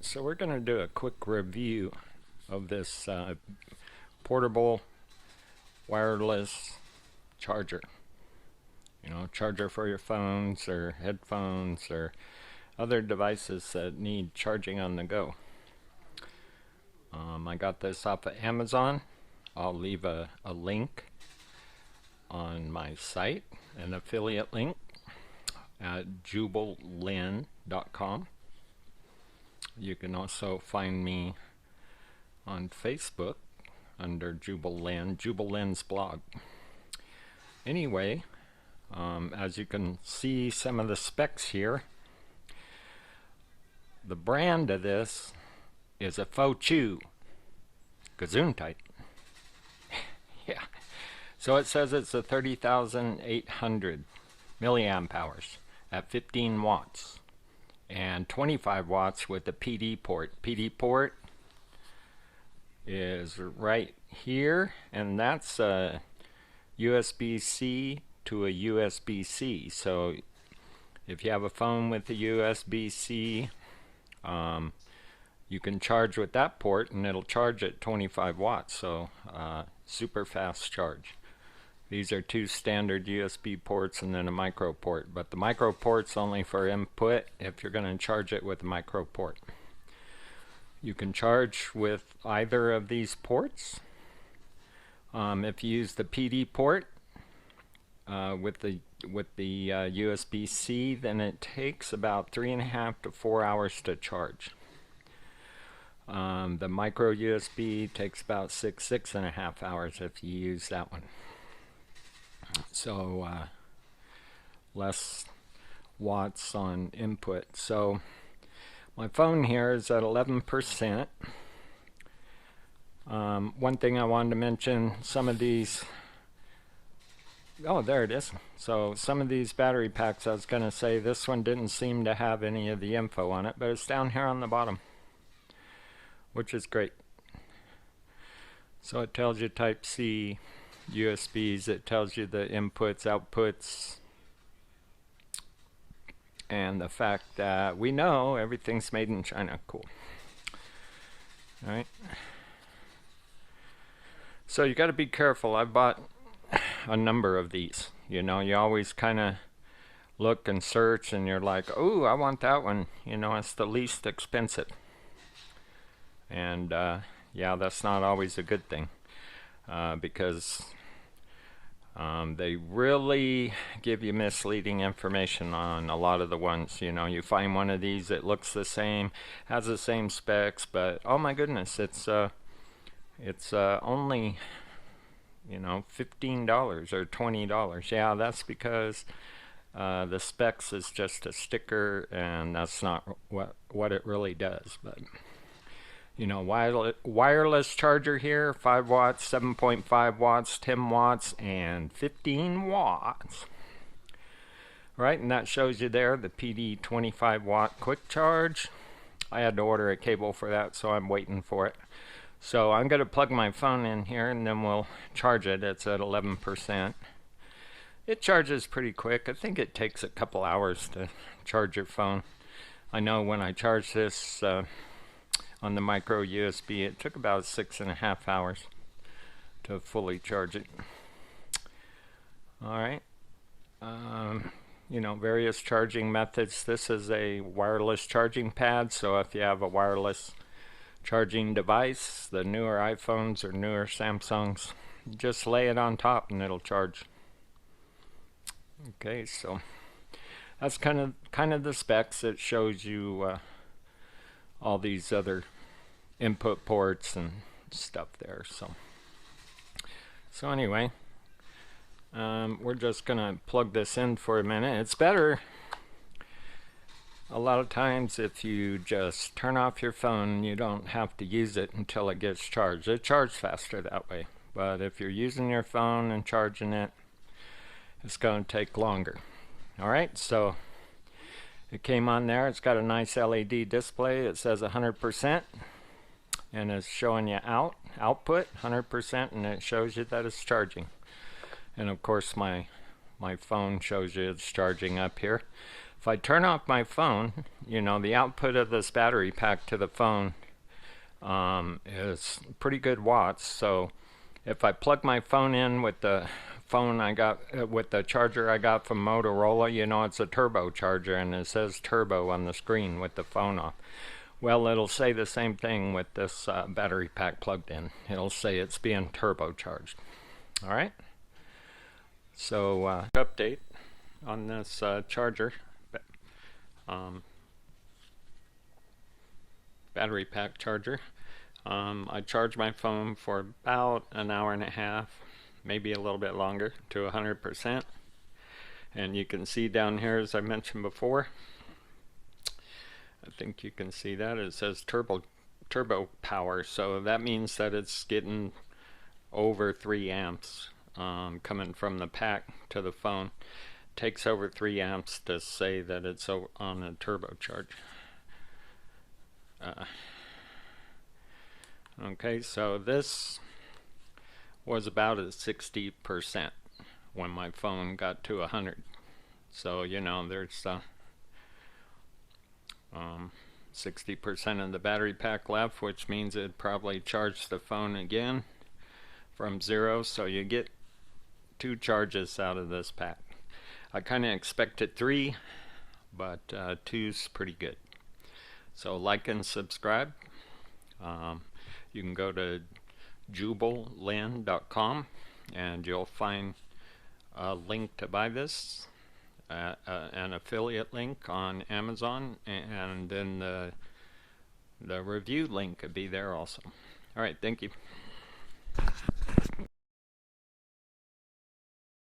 So we're going to do a quick review of this portable wireless charger. You know, charger for your phones or headphones or other devices that need charging on the go. I got this off of Amazon. I'll leave a link on my site, an affiliate link at jubalin.com. You can also find me on Facebook under Jubalin, Jubalin's blog. Anyway, as you can see some of the specs here, the brand of this is a Fochew gesundheit. Yeah. So it says it's a 30,800 milliamp hours at 15 watts and 25 watts with the PD port. PD port is right here, and that's a USB-C to a USB-C. So if you have a phone with a USB-C, you can charge with that port and it'll charge at 25 watts, so super fast charge. These are two standard USB ports and then a micro port, but the micro port's only for input if you're going to charge it with a micro port. You can charge with either of these ports. If you use the PD port with the USB-C, then it takes about 3.5 to 4 hours to charge. The micro USB takes about 6.5 hours if you use that one. So less watts on input. So my phone here is at 11%. One thing I wanted to mention, some of these, oh, there it is. So some of these battery packs, I was going to say this one didn't seem to have any of the info on it, but it's down here on the bottom, which is great. So it tells you type C USBs, it tells you the inputs, outputs, and the fact that we know everything's made in China. Cool. Alright. So you got to be careful. I bought a number of these. You know, you always kind of look and search and you're like, oh, I want that one. You know, it's the least expensive. And yeah, that's not always a good thing. Because they really give you misleading information on a lot of the ones. You know, you find one of these that looks the same, has the same specs, but oh my goodness, it's only, you know, $15 or $20. Yeah, that's because the specs is just a sticker, and that's not what it really does. But you know, wireless charger here, 5 watts, 7.5 watts, 10 watts, and 15 watts. Right, and that shows you there the PD 25 watt quick charge. I had to order a cable for that, so I'm waiting for it. So I'm going to plug my phone in here and then we'll charge it. It's at 11%. It charges pretty quick. I think it takes a couple hours to charge your phone. I know when I charged this on the micro USB, it took about 6.5 hours to fully charge it. Alright, you know, various charging methods. This is a wireless charging pad, so if you have a wireless charging device, the newer iPhones or newer Samsungs, just lay it on top and it'll charge. Okay, so that's kind of the specs. It shows you all these other input ports and stuff there. So anyway, we're just gonna plug this in for a minute. It's better a lot of times if you just turn off your phone, you don't have to use it until it gets charged. It charges faster that way, but if you're using your phone and charging it, it's going to take longer. Alright, so it came on there. It's got a nice LED display. It says 100%, and it's showing you output 100%, and it shows you that it's charging. And of course my phone shows you it's charging up here. If I turn off my phone, the output of this battery pack to the phone is pretty good watts. So if I plug my phone in with the phone I got with the charger I got from Motorola, it's a turbo charger, and it says turbo on the screen with the phone off. Well, it'll say the same thing with this battery pack plugged in. It'll say it's being turbocharged. All right. So update on this charger, battery pack charger. I charge my phone for about an hour and a half, maybe a little bit longer, to 100%. And you can see down here, as I mentioned before, I think you can see that it says turbo power. So that means that it's getting over 3 amps coming from the pack to the phone. Takes over 3 amps to say that it's on a turbocharge. Okay, so this was about at 60% when my phone got to 100. So there's 60% of the battery pack left, which means it probably charged the phone again from 0. So you get 2 charges out of this pack. I kind of expected 3, but 2's pretty good. So like and subscribe. You can go to juballand.com and you'll find a link to buy this, an affiliate link on Amazon, and then the review link could be there also. All right, thank you.